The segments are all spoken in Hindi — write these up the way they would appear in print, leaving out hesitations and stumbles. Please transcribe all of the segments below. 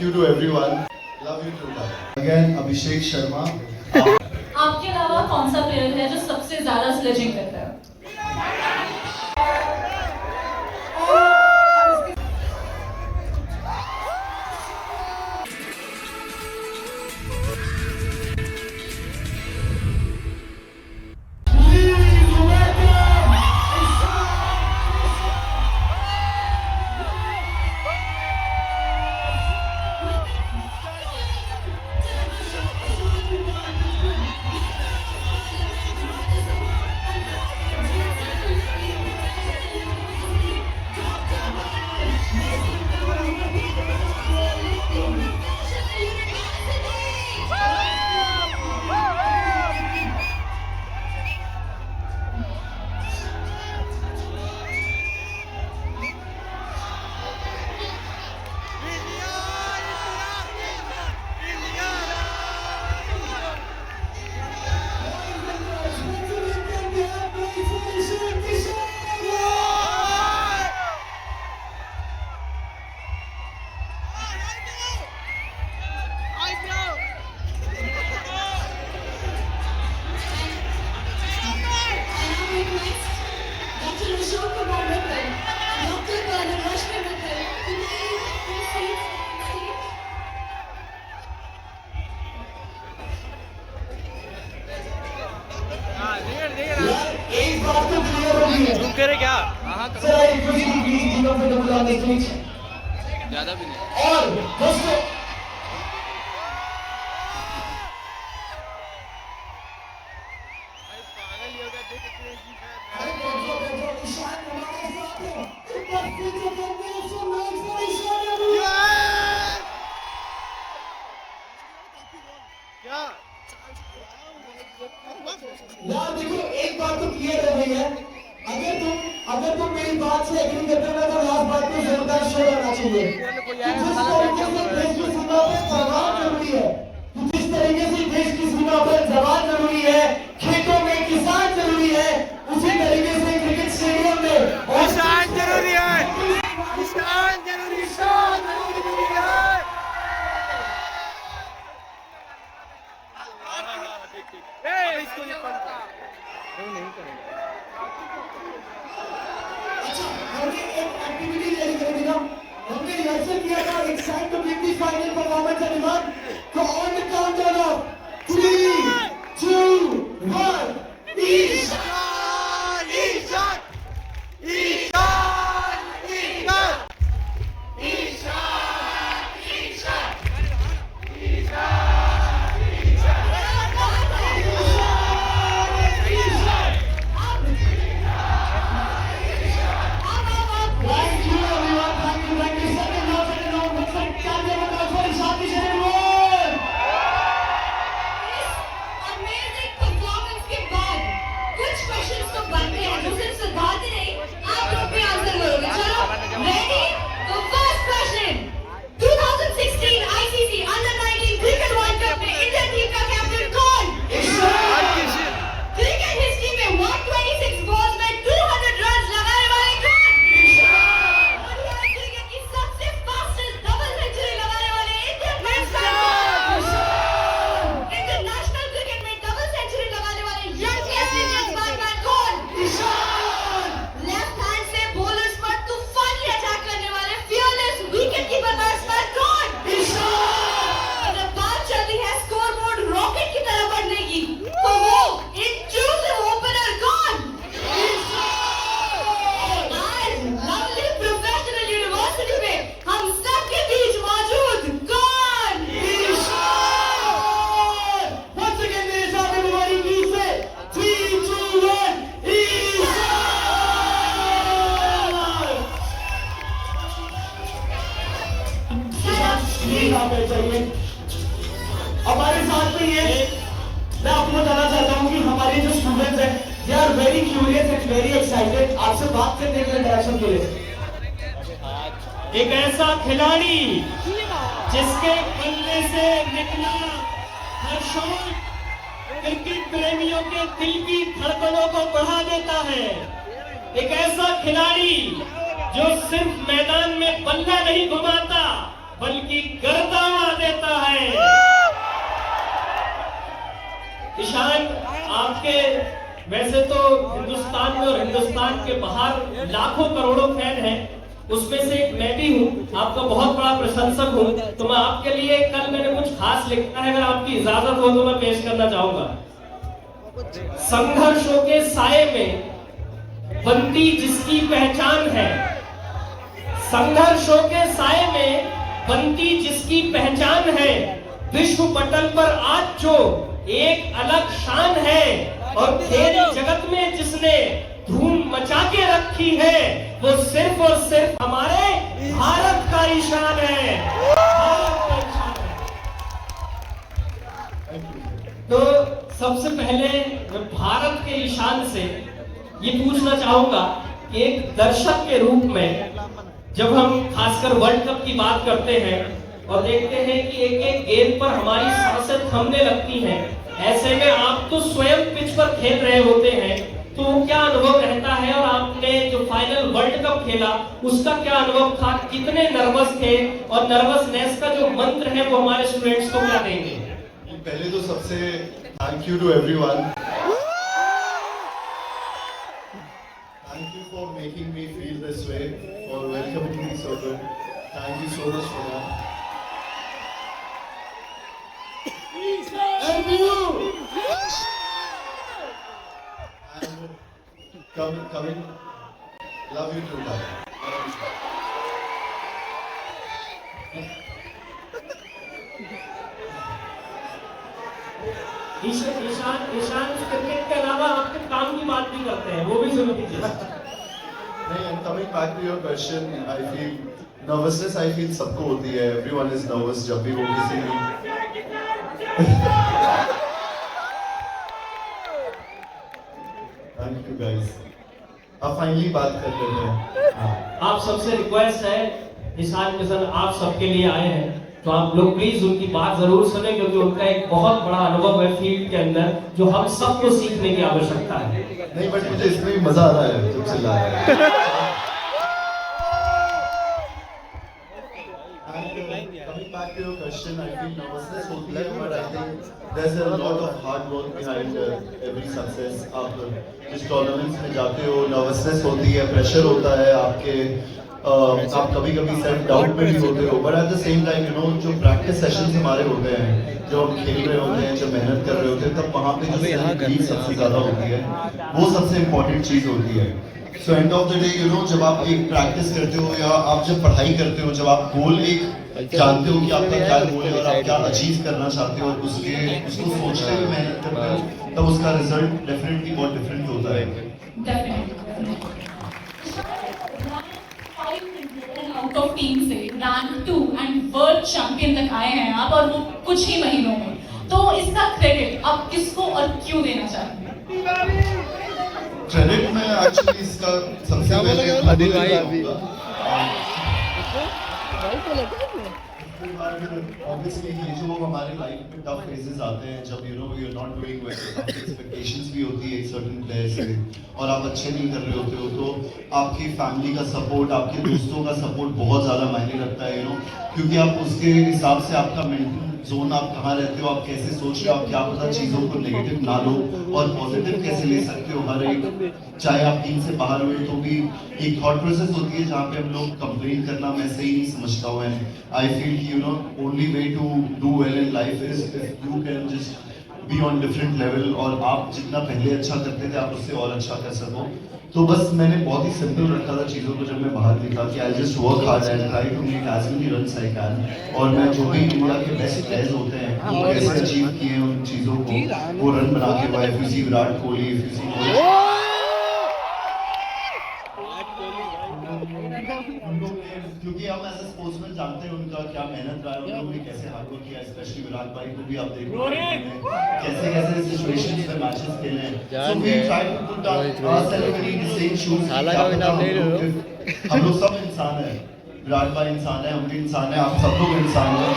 you to everyone. Love you too. Again, Abhishek Sharma. आपके अलावा कौन सा प्लेयर है जो सबसे ज्यादा स्लेजिंग करता है? क्या ज्यादा भी नहीं और दोस्तों यार देखो एक बात तो क्लियर हो गई है, अगर तुम मेरी बात से एग्री करते हो तो लास्ट बात में जोरदार शोर आना चाहिए। जिस तरीके से देश की सीमा पर जवान जरूरी है, खेतों में किसान जरूरी है, उसी तरीके से क्रिकेट स्टेडियम में किसान जरूरी है, किसान जरूरी है। इसको ये नहीं करेंगे। हमने एक एक्टिविटी जारी कर दी ना, हमने रिहर्सल किया था एक side to give the final performance everyone. तो on the countdown of 3 2 1 Ishan Ishan Ishan Ishan चाहिए हमारे साथ में ये मैं आपको बताना चाहता हूँ कि हमारे जो स्टूडेंट्स हैं they are very curious and very excited आपसे बात करने के लिए इंटरेक्शन के लिए। एक ऐसा खिलाड़ी जिसके बल्ले से निकला हर शॉट क्रिकेट प्रेमियों के दिल की धड़कनों को बढ़ा देता है। एक ऐसा खिलाड़ी जो सिर्फ मैदान में बल्ला नहीं घुमाता बल्कि गर्दा उड़ा देता है। ईशान, आपके वैसे तो हिंदुस्तान में और हिंदुस्तान के बाहर लाखों करोड़ों फैन हैं, उसमें से एक मैं भी हूँ, आपका बहुत बड़ा प्रशंसक हूँ। तो मैं आपके लिए कल मैंने कुछ खास लिखा है, अगर आपकी इजाजत हो तो मैं पेश करना चाहूंगा। संघर्षों के साए में बनती जिसकी पहचान है, संघर्षों के साए में बनती जिसकी पहचान है, विश्व पटल पर आज जो एक अलग शान है, और खेल जगत में जिसने धूम मचा के रखी है, वो सिर्फ और सिर्फ हमारे भारत का ईशान है। भारत का ईशान है। तो सबसे पहले मैं भारत के ईशान से ये पूछना चाहूंगा कि एक दर्शक के रूप में जब हम खासकर वर्ल्ड कप की बात करते हैं और देखते हैं कि एक एक गेंद पर हमारी सांसें थमने लगती हैं, ऐसे में आप तो स्वयं पिच पर खेल रहे होते हैं, तो क्या अनुभव रहता है? और आपने जो फाइनल वर्ल्ड कप खेला उसका क्या अनुभव था? कितने नर्वस थे? और नर्वसनेस का जो मंत्र है वो हमारे स्टूडेंट्स को क्या देंगे? पहले तो सबसे thank you to everyone, thank you for making me feel this way, for welcoming me so good, thank you so much for that. And you! And coming, love you too, bye. Ishan cricket के अलावा आपके काम की बात भी करते हैं, वो भी सुन लीजिए। नहीं, and coming back to your question, I feel nervousness, I feel सबको होती है, everyone is nervous जब भी वो किसी Thank you guys. अब फाइनली बात कर लेते हैं। आप सबसे रिक्वेस्ट है, ईशान मिशन आप सबके लिए आए हैं, तो आप लोग प्लीज उनकी बात जरूर सुने, क्योंकि उनका एक बहुत बड़ा अनुभव है फील्ड के अंदर जो हम सबको सीखने की आवश्यकता है। नहीं, बट मुझे इसमें भी मजा आ रहा है जब चिल्ला रहे हैं। Coming back to your question, I feel nervousness होती है, but I think there's a lot of hard work behind every success. आप जिस टूर्नामेंट्स में जाते हो, nervousness होती है, pressure होता है आपके, आप कभी-कभी सेल्फ डाउट में भी होते हो, but at the same time, you know, जो practice sessions हमारे होते हैं, जो हम खेल रहे होते हैं, जो मेहनत कर रहे होते हैं, तब वहाँ पे जो self belief सबसे ज़्यादा होती है, वो सबसे important चीज़ होती है। So end of the day, you know, जब आप एक प्रैक्टिस करते हो या आप जब पढ़ाई करते हो, जब आप गोल एक जानते हो कि आपका क्या गोल है और आप क्या अचीव करना चाहते हो और उसको सोचते हुए मेहनत करते हो, तब उसका रिजल्ट डेफिनेटली बहुत डिफरेंट होता है। आउट ऑफ टीम से रैंक 2 एंड वर्ल्ड चैंपियन तक आए हैं आप, और वो कुछ ही महीनों में, तो इसका क्रेडिट आप किसको और क्यों देना चाहेंगे? क्रेडिट में एक्चुअली इसका सबसे पहले ऑब्वियसली ये जो हमारे लाइफ में टफ फेजेस आते हैं, जब you know you are not doing well, expectations भी होती है एक सर्टेन प्लेयर से और आप अच्छे नहीं कर रहे होते हो, तो आपकी फैमिली का सपोर्ट, आपके दोस्तों का सपोर्ट बहुत ज़्यादा मायने रखता है, यू नो, क्योंकि आप उसके हिसाब से आपका मेंटल जोन, आप कहाँ रहते हो, आप कैसे सोच रहे हो, आप क्या पता चीज़ों को नेगेटिव ना लो और पॉजिटिव कैसे ले सकते हो हर एक, चाहे आप टीम से बाहर हुए तो भी एक थॉट प्रोसेस होती है जहाँ पे हम लोग कंप्लेन करना मैं सही नहीं समझता हूँ। And I feel you know only way to do well in life is if you can just be on different level, और आप जितना पहले अच्छा करते थे आप उससे और अच्छा कर सको। तो बस मैंने बहुत ही सिंपल रखा था चीज़ों को, जब मैं बाहर निकला कि I just work hard and try to make as many runs I can, और मैं जो भी इंडिया के बेस्ट प्लेयर्स होते हैं वो कैसे अचीव किए उन चीज़ों को, वो रन बना के हुआ, if you see Virat Kohli, if you see क्योंकि हम एज ए स्पोर्ट्समैन जानते हैं उनका क्या मेहनत रहा है, उन लोगों ने कैसे हार्ड वर्क किया, स्पेशली विराट भाई को भी आप देख रहे हैं कैसे कैसे सिचुएशंस में मैचेस खेले हैं। So we try to put ourselves in the same shoes. हम लोग सब इंसान हैं, विराट भाई इंसान है, हम भी इंसान हैं, आप सब लोग इंसान हैं।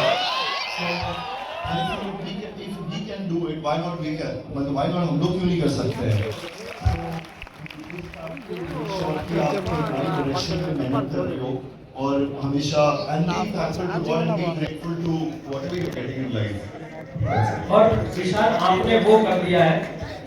If we can do it, why not we can? मतलब why not हम लोग क्यों नहीं कर सकते हैं? मेहनत कर रहे हो, और हमेशा and being thankful to God and being grateful to whatever you're getting in life. और विशाल आपने वो कर दिया है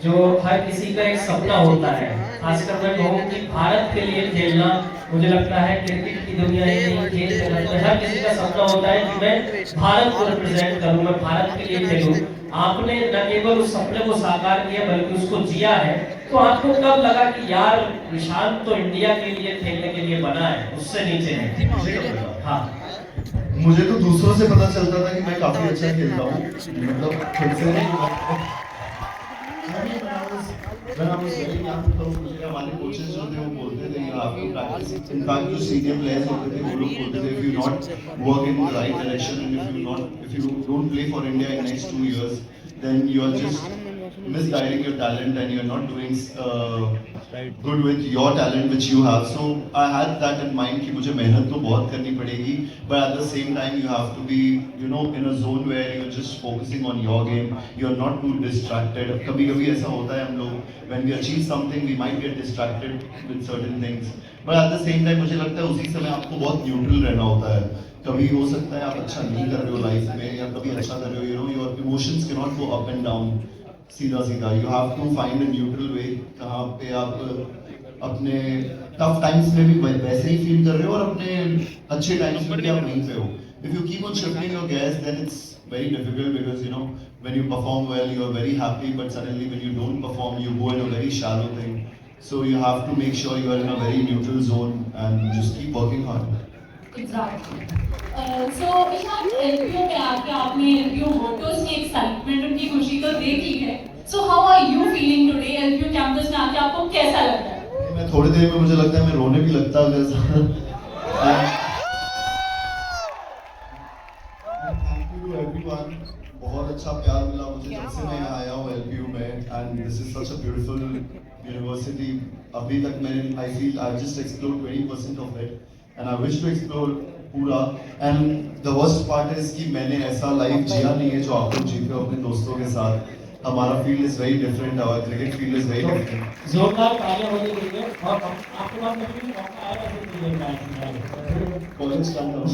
जो हर किसी का एक सपना होता है, खासकर मैं कहूँ कि भारत के लिए खेलना, मुझे लगता है क्रिकेट की दुनिया ही नहीं, खेल जगत में हर किसी का सपना होता है कि मैं भारत को रिप्रेजेंट करूँ, मैं भारत के लिए खेलूँ। आपने न केवल उस सपने को साकार किया बल्कि उसको जिया है। तो आपको कब लगा कि यार विशाल तो इंडिया के लिए खेलने के लिए बना है, उससे नीचे है? हाँ, मुझे तो दूसरों से पता चलता था कि मैं काफी अच्छा खेलता हूँ, मतलब खुद से नहीं। When I was very young, तो मुझे हमारे कोचेस जो थे वो बोलते थे you have to practice. In fact, जो सीनियर प्लेयर्स होते थे वो लोग बोलते थे if you not work in the right direction and if you don't play for India in next 2 years, then you are just misguiding your talent and you are not doing good with your talent which you have. So I had that in mind कि मुझे मेहनत तो बहुत करनी पड़ेगी, but at the same time you have to be in a zone where you're just focusing on your game. You're not too distracted. कभी-कभी ऐसा होता है हम लोग when we achieve something we might get distracted with certain things, but at the same time मुझे लगता है उसी समय आपको बहुत न्यूट्रल रहना होता है। कभी हो सकता है आप अच्छा नहीं कर रहे हो लाइफ में या कभी अच्छा कर रहे हो, your emotions cannot go up and down सीधा सीधा। You have to find a neutral way कहाँ पे आप अपने टफ टाइम्स में भी वैसे ही फील कर रहे हो और अपने अच्छे टाइम्स में भी आप वहीं पे हो। If you keep on shifting your gears, then it's very difficult because when you perform well, you are very happy, but suddenly when you don't perform, you go in a very shallow thing. So you have to make sure you are in a very neutral zone and just keep working hard. Exactly. So Ishan, LPO पे आके आपने LPO वोटर्स की एक्साइटमेंट, उनकी खुशी तो देखी है। So how are you feeling today? LPO campus में आके आपको कैसा लग रहा है? मैं थोड़ी देर में मुझे लगता है मैं रोने भी लगता अगर Thank you to everyone. बहुत अच्छा प्यार मिला मुझे जब से मैं यहाँ आया हूँ LPU में, and this is such a beautiful university. अभी तक मैंने I feel I've just explored 20% of it, and I wish to explore पूरा. And the worst part is कि मैंने ऐसा लाइफ जिया नहीं है जो आप लोग जीते हो अपने दोस्तों के साथ. हमारा field is very different, our cricket field is very different. जोरदार तालियां होनी चाहिए और आपके पास कभी भी मौका आएगा तो खेलेंगे कॉलेज का नाम.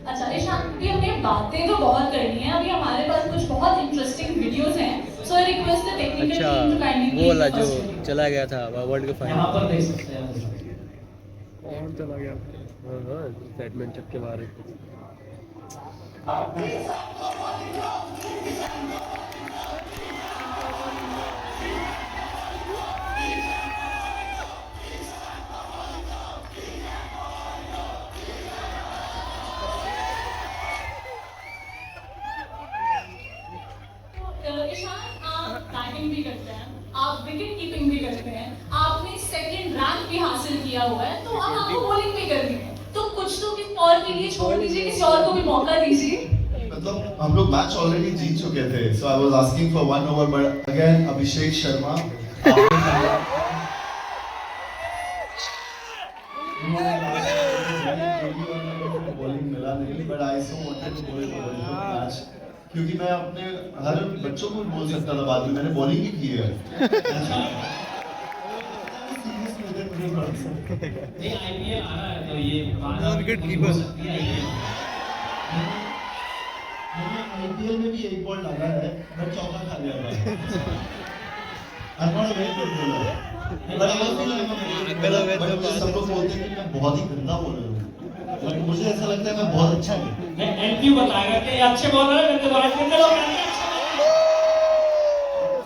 अच्छा ईशान, अभी हमने बातें तो बहुत करनी है, अभी हमारे पास कुछ बहुत इंटरेस्टिंग वीडियोस हैं, so I request the technical team to kindly वो वाला जो चला गया था वर्ल्ड कप यहाँ फाइनल पर देख सकते हैं और चला गया। हाँ सेटमेंट चक्के बाहर ईशान, आप बैटिंग भी करते हैं, आप विकेट कीपिंग भी करते हैं, आपने सेकंड रैंक भी हासिल किया हुआ है, तो अब आपको बॉलिंग भी करनी है, तो कुछ तो किसी और के लिए छोड़ दीजिए, किसी और को भी मौका दीजिए. मतलब हम लोग मैच ऑलरेडी जीत चुके थे, so I was asking for 1 over, but again Abhishek Sharma bowling मिला नहीं, but I so wanted to bowl match क्योंकि मैं अपने हर बच्चों को बोल सकता था बाद में मैंने बॉलिंग भी की है. नहीं आईपीएल आ रहा है तो ये विकेट कीपर सकती है आईपीएल में भी एक बॉल डाला है बट चौका खा गया था. I'm not a very good bowler. But I was feeling सब लोग बोलते हैं कि मैं बहुत ही गंदा बॉलर हूँ, बट मुझे ऐसा लगता है मैं बहुत अच्छा हूँ. एलपी बताएगा कि ये अच्छे बॉलर है, गंदे बॉलर कितने लोग हैं?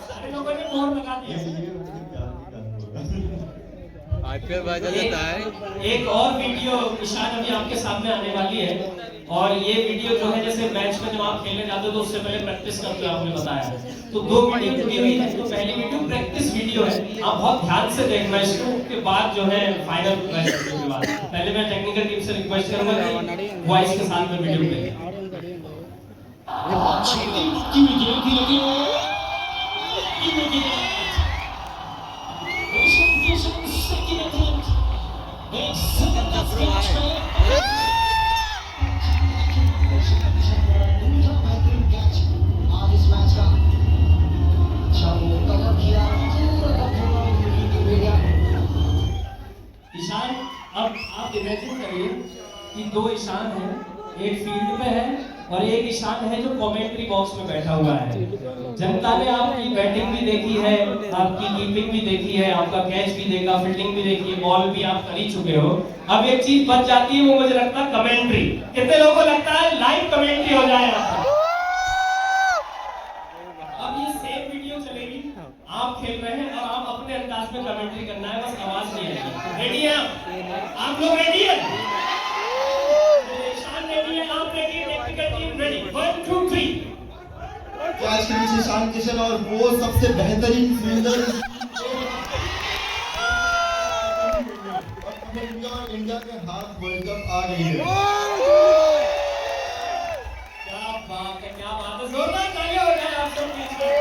सारे लोगों ने मोहर लगा दिया. आईपीएल बाजा देता है। एक और वीडियो ईशान अभी आपके सामने आने वाली है और ये वीडियो जो है जैसे मैच में जब आप खेलने जाते हो तो उससे पहले प्रैक्टिस करते हो आपने बताया, तो 2 वीडियो जुड़ी हुई है. तो पहली वीडियो प्रैक्टिस वीडियो है, आप बहुत ध्यान से देखना इसको, के बाद जो है फाइनल मैच के बाद पहले मैं टेक्निकल टीम से रिक्वेस्ट करूंगा कि वॉइस के साथ में वीडियो प्ले. ईशान, अब आप इमेजिन कि दो ईशान हैं, एक फील्ड में है और एक ईशान है जो कमेंट्री बॉक्स में बैठा हुआ है। जनता ने आपकी बैटिंग भी देखी है, आपकी कीपिंग भी देखी है, आपका कैच भी देखा, फील्डिंग भी देखी है, बॉल भी आप कर ही चुके हो। अब एक चीज बच जाती है, वो मुझे लगता है कमेंट्री। कितने लोगों को लगता है लाइव कमेंट्री हो जाए आपका? अब ये सेम वीडियो चलेगी, आप खेल रहे हैं और आप अपने अंदाज में कमेंट्री करना है, बस आवाज नहीं आएगी। रेडी हैं आप लोग? रेडी हैं? ईशान रेडी है, आप रेडी हैं, टेक्निकल टीम रेडी। 1 2 3 कैच के पीछे ईशान किशन और वो सबसे बेहतरीन फील्डर इंडिया के हाथ वर्ल्ड कप आ गई है। क्या बात है, क्या बात है, जोरदार तालियां हो जाए आप सब बीच में।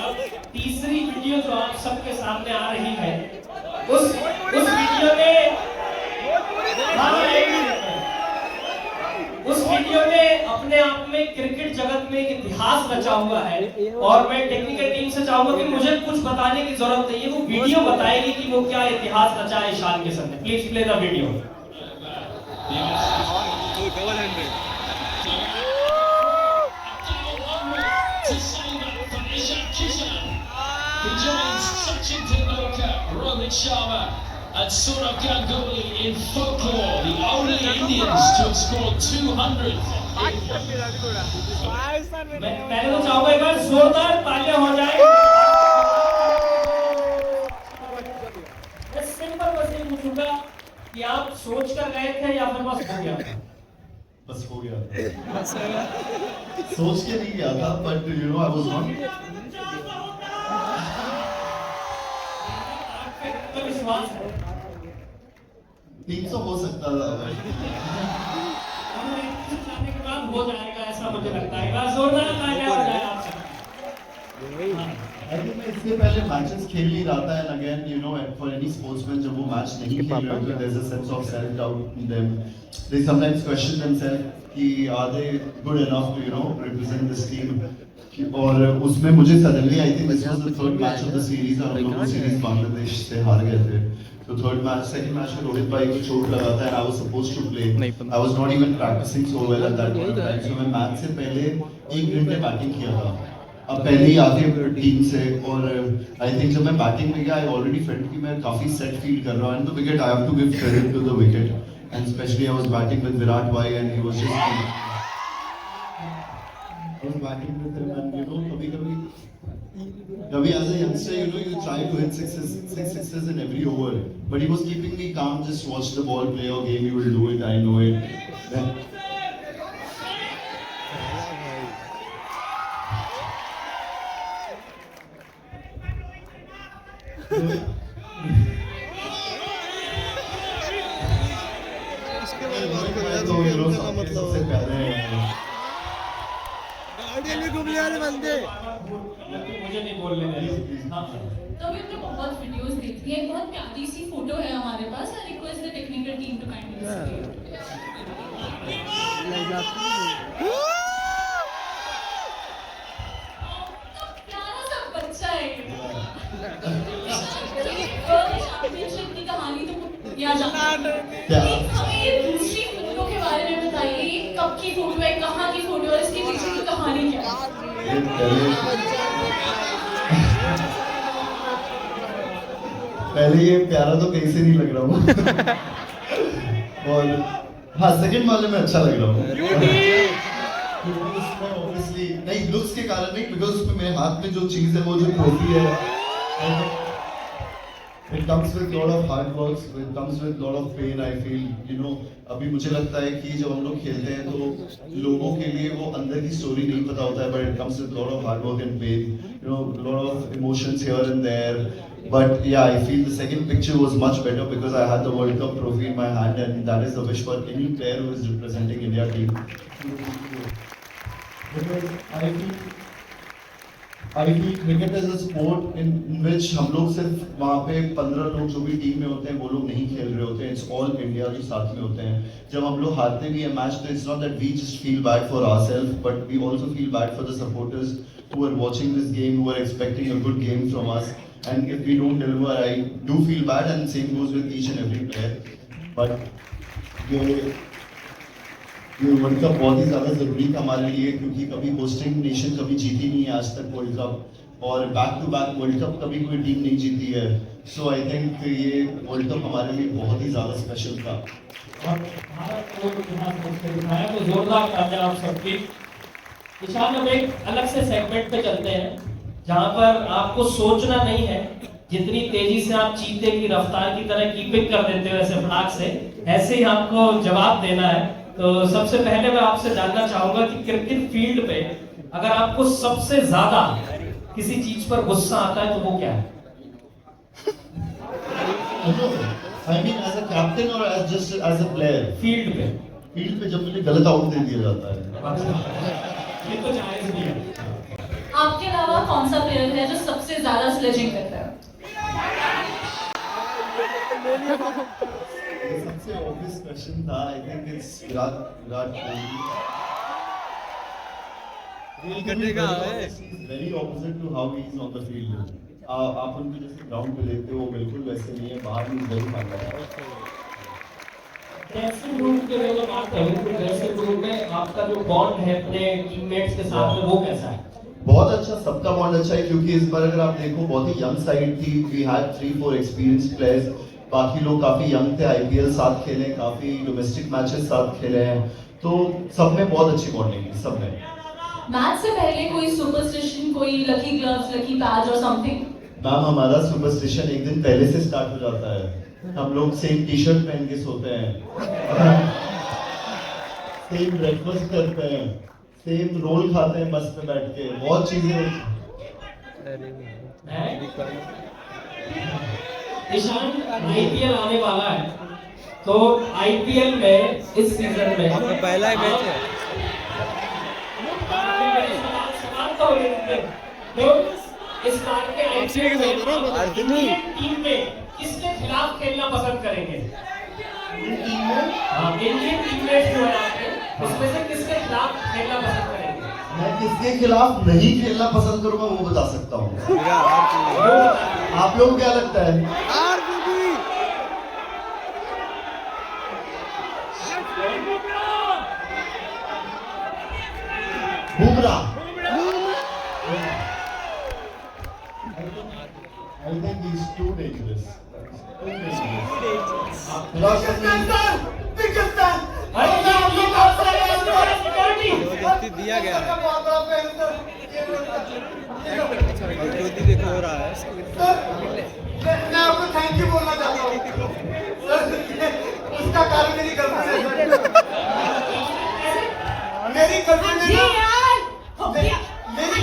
अब तीसरी वीडियो जो आप सबके सामने आ रही है, उस वीडियो ने अपने आप में क्रिकेट जगत में एक इतिहास रचा हुआ है। और मैं टेक्निकल टीम से चाहूंगा कि मुझे कुछ बताने की जरूरत नहीं है, वो वीडियो बताएगी कि वो क्या इतिहास रचा है ईशान किशन ने। Please play the video. Sachin Tendulkar, Rohit Sharma and Sourav Ganguly in folklore, the only Indians to have scored 200. मैं पहले तो चाहूंगा एक बार जोरदार तालियां हो जाए। मैं सिंपल बस ये पूछूंगा कि आप सोच कर गए थे या फिर बस हो गया? बस हो गया। सोच के नहीं गया था, but you know I was not. विश्वास है 300 हो सकता था भाई। जाने के बाद हो जाएगा ऐसा मुझे लगता है। बस जोरदार तालियां हो जाए आप सब। I think मैं इससे पहले मैचेस खेल ही रहा था, and again you know for any sportsman जब वो मैच नहीं खेल रहे होते, there's a sense of self doubt in them. They sometimes question themselves कि are they good enough to you know represent this team. और उसमें मुझे suddenly I think this was the third match of the series और हम लोग वो सीरीज बांग्लादेश से हार गए थे। तो थर्ड मैच, सेकंड मैच में रोहित भाई को चोट लगा था and I was supposed to play. I was not even practicing so well at that point of time. So मैं मैच से पहले 1 घंटे बैटिंग किया था। अब पहले ही आके टीम से, और आई थिंक जब मैं बैटिंग में गया आई ऑलरेडी फेल्ट कि मैं काफी सेट फील कर रहा हूं and the wicket I have to give credit to the wicket and specially I was batting with Virat भाई and he was just batting with him and you know कभी as a youngster you know you try to hit six sixes in every over but he was keeping me calm, just watch the ball, play your game, you will do it, I know it. इसके बारे में बात करो यार, तो ये लोग सबसे मतलब प्यारे हैं। गार्डियन भी घूम लिया रे बंदे। मुझे नहीं बोलने दे। हाँ तो अभी हमने बहुत वीडियोस देखी है, बहुत प्यारी सी फोटो है हमारे पास। I request the technical team to kindly display. प्यारा सा बच्चा है। चैंपियनशिप की कहानी तो याद आता है। हमें ये दूसरी फोटो के बारे में बताइए, ये कब की फोटो है, कहाँ की फोटो है, इसके पीछे की कहानी क्या है? पहले ये प्यारा तो कहीं से नहीं लग रहा हूँ और हाँ सेकंड वाले में अच्छा लग रहा हूँ। ऑब्वियसली नहीं, लुक्स के कारण नहीं, बिकॉज उसमें मेरे हाथ में जो चीज है वो जो ट्रॉफी है, it comes with lot of hard work, it comes with lot of pain. I feel you know अभी मुझे लगता है कि जब हम लोग खेलते हैं तो लोगों के लिए वो अंदर की स्टोरी नहीं पता होता है, but it comes with lot of hard work and pain, you know, lot of emotions here and there. But yeah, I feel the second picture was much better because I had the World Cup trophy in my hand, and that is the wish for any player who is representing India team. Because I feel cricket is a sport in which हम लोग सिर्फ वहाँ पे 15 लोग जो भी टीम में होते हैं वो लोग नहीं खेल रहे होते हैं, it's all India जो साथ में होते हैं। जब हम लोग हारते भी हैं मैच तो it's not that we just feel bad for ourselves, but we also feel bad for the supporters who are watching this game, who are expecting a good game from us. and if we don't deliver, I do feel bad, and same goes with each and every player. But ये वर्ल्ड कप बहुत ही ज़्यादा ज़रूरी था हमारे लिए, क्योंकि कभी होस्टिंग नेशन कभी जीती नहीं है आज तक वर्ल्ड कप, और back to back world cup कभी कोई टीम नहीं जीती है. सो आई थिंक ये वर्ल्ड कप हमारे लिए बहुत ही ज़्यादा स्पेशल था. और भारत को इतिहास में दिखाया, तो जोरदार तालियां आप सबकी. ईशान, हम एक अलग से सेगमेंट पे चलते हैं जहां पर आपको सोचना नहीं है. जितनी तेजी से आप चीते की रफ्तार की तरह कीपिंग कर देते हो ऐसे फटाक से, ऐसे ही आपको जवाब देना है. तो सबसे पहले मैं आपसे जानना चाहूंगा कि क्रिकेट फील्ड पे अगर आपको सबसे ज्यादा किसी चीज पर गुस्सा आता है तो वो क्या है? I mean as a captain or as just as a player? Field पे जब मुझे गलत आउट दे दिया जाता है. ये तो जायज भी है. आपके अलावा कौन सा प्लेयर है जो सबसे ज्यादा स्लेजिंग करता है? ये सबसे ऑब्वियस क्वेश्चन था. I think it's Virat Kohli. Very opposite to how he is on the field. आप उनको जैसे ग्राउंड पे देखते हो बिल्कुल वैसे नहीं है, बाहर भी वेरी फाइन है. ड्रेसिंग रूम के बारे में बात करूं तो ड्रेसिंग रूम में आपका जो बॉन्ड है अपने टीममेट्स के साथ में वो कैसा है? बहुत अच्छा, सबका बॉन्ड अच्छा है, क्योंकि इस बार अगर आप देखो बहुत ही यंग साइड थी. We had 3-4 experienced players. बाकी लोग काफी यंग थे, आईपीएल साथ खेले, काफी डोमेस्टिक मैचेस साथ खेले हैं, तो सब में बहुत अच्छी बॉन्डिंग थी सब में. मैच से पहले कोई सुपरस्टिशन, कोई लकी ग्लव्स, लकी पैड और समथिंग? मैम, हमारा सुपरस्टिशन एक दिन पहले से स्टार्ट हो जाता है. हम लोग सेम टी शर्ट पहन के सोते हैं, सेम ब्रेकफास्ट करते हैं, सेम रोल खाते हैं बस पे बैठ के, बहुत चीजें. ईशान, आईपीएल आने वाला है, तो आईपीएल में इस सीजन में आपका पहला ही मैच है. तो इस बार के आईपीएल में इंडियन टीम में किसके खिलाफ खेलना पसंद करेंगे? हाँ, इंडियन टीममेट्स जो है आपके, उसमें से किसके खिलाफ खेलना पसंद करेंगे? मैं किसके खिलाफ नहीं खेलना पसंद करूंगा वो बता सकता हूँ. आप लोगों को क्या लगता है? Bumrah. I think he's too dangerous. दिया गया है. देखो हो रहा है. मैं आपको थैंक यू बोलना चाहता हूँ. उसका कारण मेरी गर्लफ्रेंड है. मेरी गर्लफ्रेंड है ना, मेरी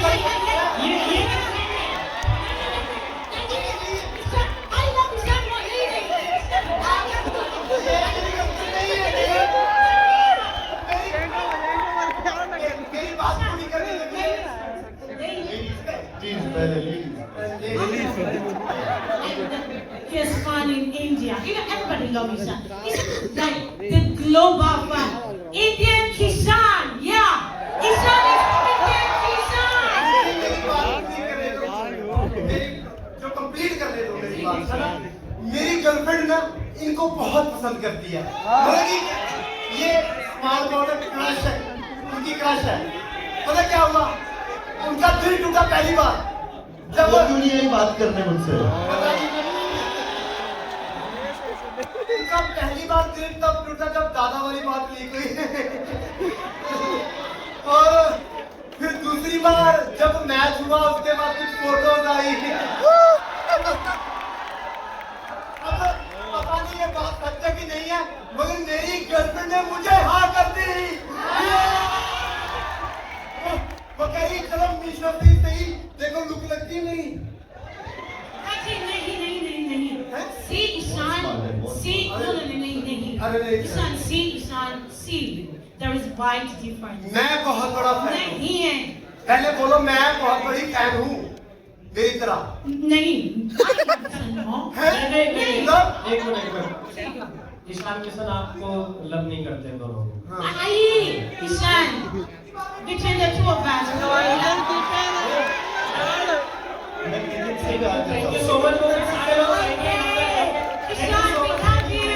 He's fun in India. You know, everybody loves Ishan. He's like the global fan. Indian Kishan, yeah. Ishan is Indian Kishan. जो कंप्लीट कर ले दो मेरी बात. मेरी गर्लफ्रेंड ना इनको बहुत पसंद करती है. मतलब कि ये स्मॉल बॉर्डर क्रश है, उनकी क्रश है. पता क्या हुआ? उनका दिल टूटा पहली बार जब वो क्यों नहीं आई बात करने मुझसे? उनका पहली बार दिल तब टूटा जब दादा वाली बात लीक हुई. और फिर दूसरी बार जब मैच हुआ उसके बाद कुछ फोटोज आई. अब पता नहीं ये बात सच है कि नहीं है, मगर मेरी गर्लफ्रेंड ने मुझे हाँ कर दी. वो कह रही चलो मीशो सही, देखो लुक लगती नहीं. नहीं. See Ishan, see नहीं. अरे नहीं. Ishan, see. There is wide difference. मैं बहुत बड़ा फैन हूँ. नहीं है. पहले बोलो मैं बहुत बड़ी फैन हूँ मेरी तरह. नहीं. है? एक मिनट. ईशान किशन आपको लव नहीं करते दोनों? Ishan, between the two of us. मैं क्रिकेट से पे आ थैंक जाओ। You so much. सारे लोग आएंगे। Ishan, we thank you.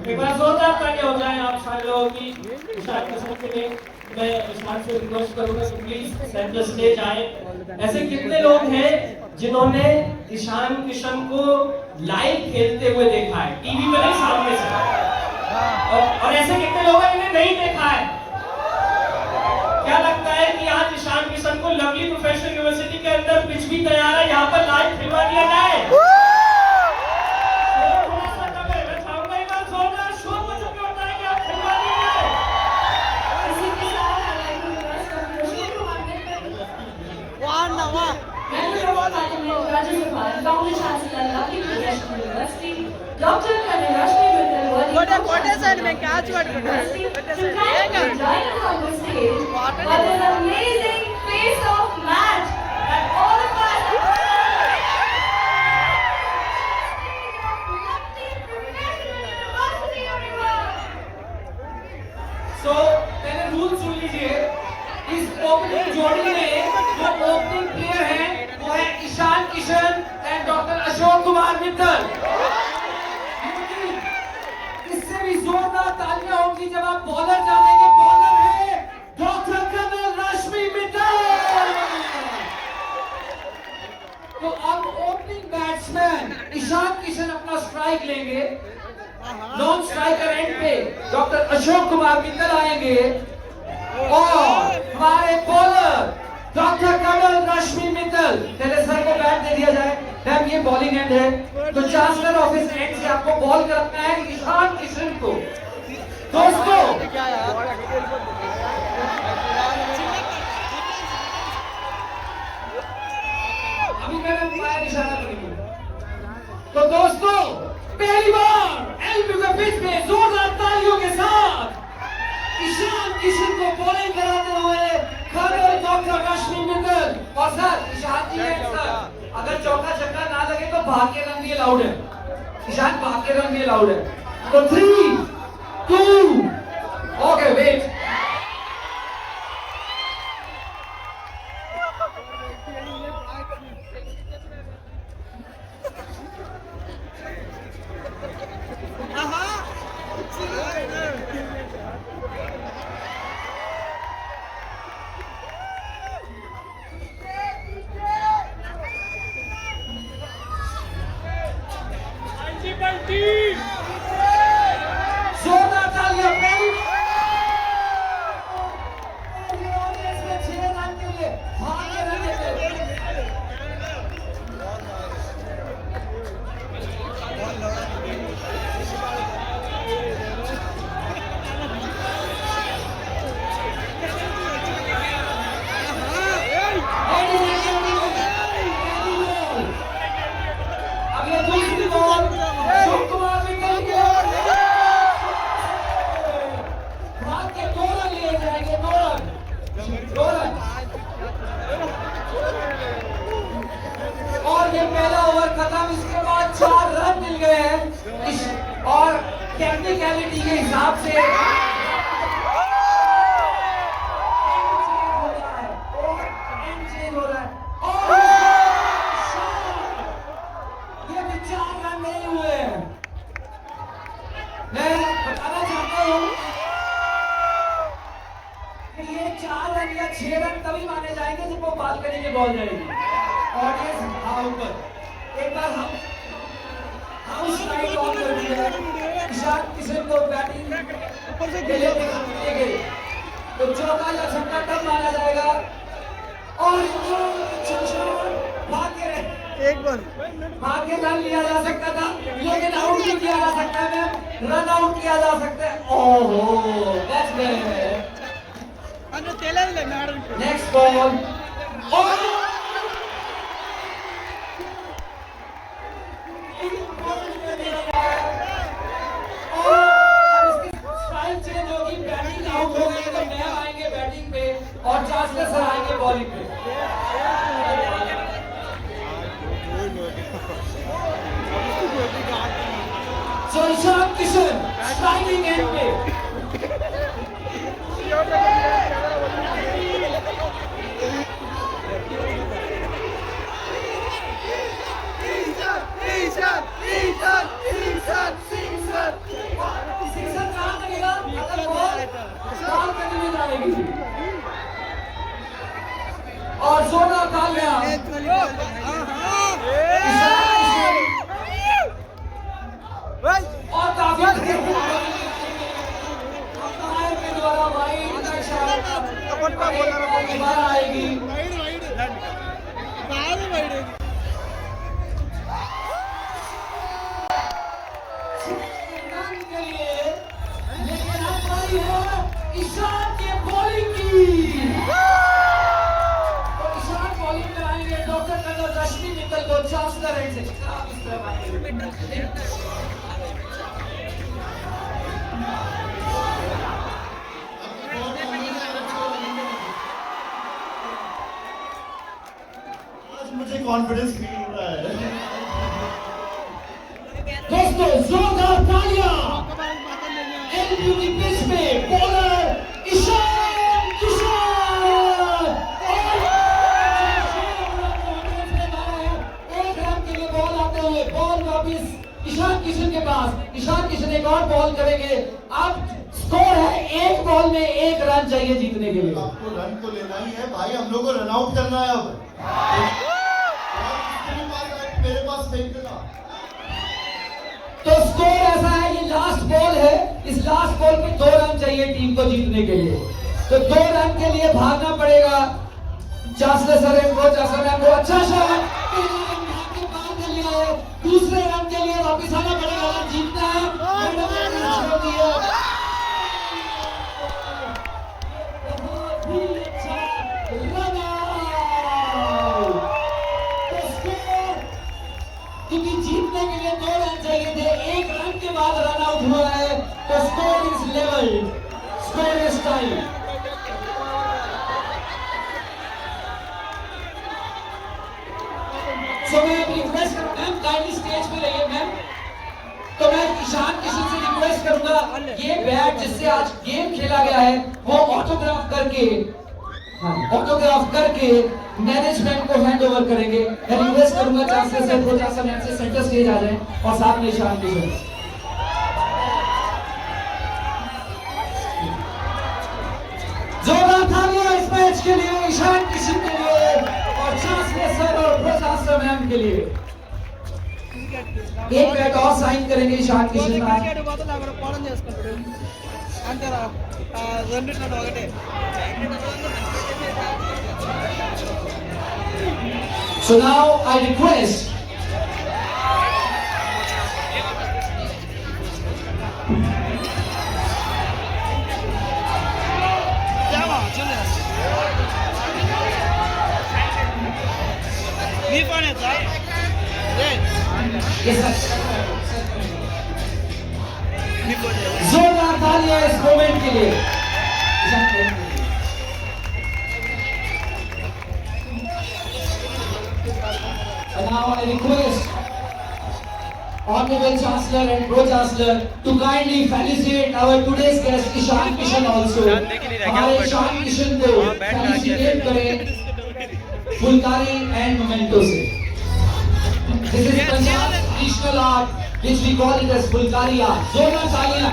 एक बार जोरदार तालियां हो जाए आप सारे लोगों की ईशान किशन के लिए। मैं ईशान से रिक्वेस्ट करूंगा कि प्लीज सेंटर स्टेज आए। ऐसे कितने लोग हैं जिन्होंने ईशान किशन को लाइव खेलते हुए देखा है, टीवी पर नहीं, सामने से? और ऐसे कितने लोग हैं जिन्हें नहीं देखा है? क्या लगता है कि आज ईशान किशन को लवली प्रोफेशनल यूनिवर्सिटी के अंदर पिच भी तैयार है, यहाँ पर लाइव खिलवा दिया जाए? Dr. Kanirashmi Mittal, what is it? मैं catch what कर रहा हूँ? to kindly join us on the stage for this amazing face-off match that all of us सो पहले रूल सुन लीजिए। इस ओपनिंग जोड़ी में जो ओपनिंग प्लेयर है वो है ईशान किशन एंड डॉक्टर अशोक कुमार मित्तल। इससे भी जोरदार तालियां होंगी जब आप बॉलर जानेंगे। बॉलर है डॉक्टर कनरश्मि मित्तल। तो अब ओपनिंग बैट्समैन ईशान किशन अपना स्ट्राइक लेंगे। नॉन स्ट्राइकर एंड पे डॉक्टर अशोक कुमार मित्तल आएंगे और हमारे बॉलर डॉक्टर कमल रश्मि मित्तल। पहले सर को बैट दे दिया जाए। मैम ये बॉलिंग एंड है तो चांसलर ऑफिस एंड से आपको बॉल करना है ईशान किशन को। दोस्तों अभी मैंने उपाय इशारा करेंगे। तो दोस्तों पहली बार एलबी के पिच में जोरदार तालियों के साथ ईशान किशन को बॉलिंग कराते हुए खड़े डॉक्टर रश्मि मित्तल। और सर ईशान जी है सर, अगर चौका छक्का ना लगे तो भाग के रन भी अलाउड है। ईशान भाग के रन भी अलाउड है। तो 3, 2, ओके वेट। जोरदार तालियां पहली ऑडियंस में 6 रन के लिए भाग के रन देते। अब ये दूसरी बॉल अशोक कुमार मित्तल की ओर भाग के 2 रन लिए जाएंगे। 2 रन और ये पहला ओवर खत्म। इसके बाद 4 रन मिल गए हैं और टेक्निकलिटी के हिसाब से एंड चेंज हो रहा है और ये भी 4 रन नहीं हुए हैं। मैं बताना चाहता हूँ कि ये 4 रन या 6 रन तभी माने जाएंगे जब वो बालकनी में बॉल जाएगी। ऑडियंस हाँ ऊपर एक बार हम हाउस लाइट ऑन कर दिया। ईशान किशन को बैटिंग के लिए दिखाने गए तो चौका या छक्का तब माना जाएगा और भाग्य रन लिया जा सकता था लेकिन आउट भी किया जा सकता है। रन आउट किया जा सकता है। ओहो that's good. Next ball style change होगी। बैटिंग आउट हो गई तो मैम आएंगे बैटिंग पे और चांसलर सर आएंगे बॉलिंग पे। So Ishan Kishan striking end पे दोबारा आएगी। लेकिन अब बारी है ईशान के बॉलिंग की। तो ईशान बॉलिंग कराएंगे डॉक्टर कलर रश्मि मित्तल को 4 रन से। आज मुझे कॉन्फिडेंस फील हो रहा है। दोस्तों जोरदार तालियां एलबीयू की पिच पे बॉलर ईशान किशन। एक रन के लिए बॉल आते हुए बॉल वापिस ईशान किशन के पास। ईशान किशन एक और बॉल करेंगे। अब स्कोर है 1 बॉल में 1 रन चाहिए जीतने के लिए। आपको रन तो लेना ही है भाई, हम लोग को रन आउट करना है अब। मेरे पास फेंक देना। तो स्कोर ऐसा है, ये लास्ट बॉल है। इस लास्ट बॉल पे 2 रन चाहिए टीम को जीतने के लिए। तो 2 रन के लिए भागना पड़ेगा। चांसलर सर को अच्छा शॉट दूसरे रन के लिए वापस आना पड़ेगा अगर जीतना है। क्योंकि जीतने के लिए 2 रन चाहिए थे, 1 रन के बाद रन आउट हुआ है। तो score is level, score is tie. So मैं रिक्वेस्ट करूंगा मैम, काइंडली स्टेज पे रहिए मैम। तो मैं ईशान किशन से रिक्वेस्ट करूंगा ये बैट जिससे आज गेम खेला गया है वो ऑटोग्राफ करके मैनेजमेंट को हैंड ओवर करेंगे। मैं रिक्वेस्ट करूंगा चांसलर सर को मैम से सेंटर स्टेज आ जाएं और साथ में ईशान किशन। जोरदार तालियां इस मैच के लिए, ईशान किशन के लिए और चांसलर सर और चांसलर मैम के लिए। एक बैट और साइन करेंगे Ishan Kishan. So now I request जोरदार तालियां इस मोमेंट के लिए। And now I request Honorable Chancellor and Pro-Chancellor to kindly felicitate our today's guest Ishan Kishan also. हमारे ईशान किशन को felicitate करें फुलकारी and memento से। This is Punjab traditional art which we call it as Phulkari art. जोरदार तालियां।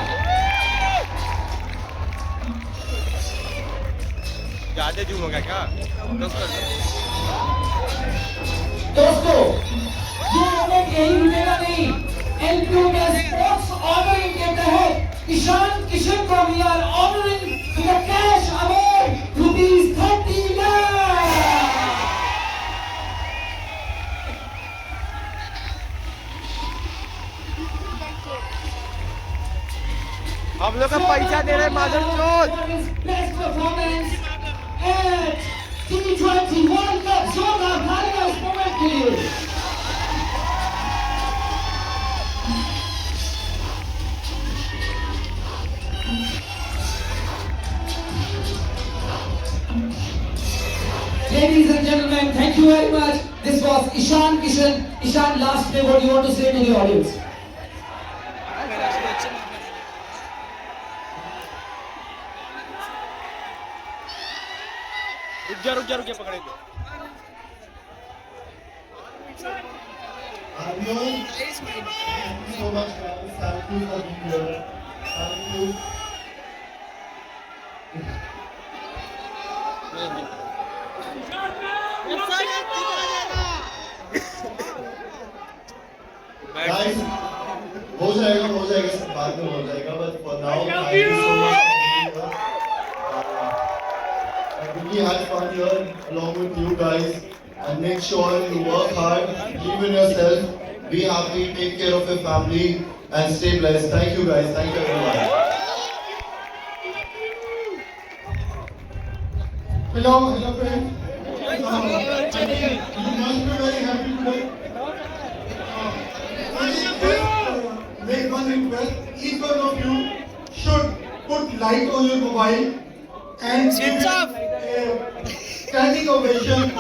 ज्यादा जूम हो गया क्या? दोस्तों ये इवेंट यही रुकेगा नहीं। एलपीयू में स्पोर्ट्स ऑनरिंग के तहत ईशान किशन को we are honouring with a cash award ₹30 lakh. हम लोग का पैसा दे रहे माधर चोट। Best performance at T20 world cup. जोरदार तालियां इस मोमेंट के लिए। Ladies and gentlemen, thank you very much. This was Ishan Kishan. Ishan, last day, what do you want to say to the audience? रुक जा पकड़े दो। Arjun, thank you so much, guys. Thank you for being here. Thank you. Guys, हो जाएगा सब बाद में हो जाएगा, but for now, thank you so much for being here. we had fun here along with you guys. And make sure you work hard, believe in yourself, be happy, take care of your family, and stay blessed. Thank you guys. Thank you everyone. Hello friends. You must be very happy today. Make one request. Each one of you should put light on your mobile and give it a standing ovation.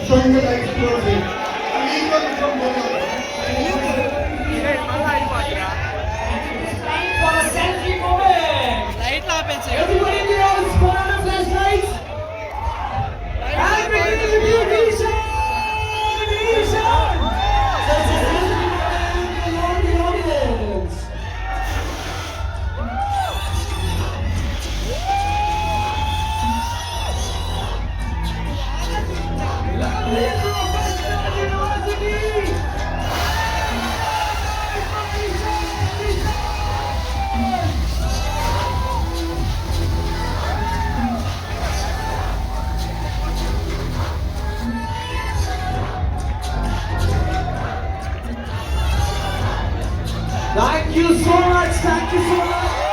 Showing the light towards it. Each one from one. For a selfie moment. Light ఆపేసి Everybody in the house, put on the flashlights. And begin the review, Nishan. So it's a selfie moment along the audience. Thank you so much. Thank you so much.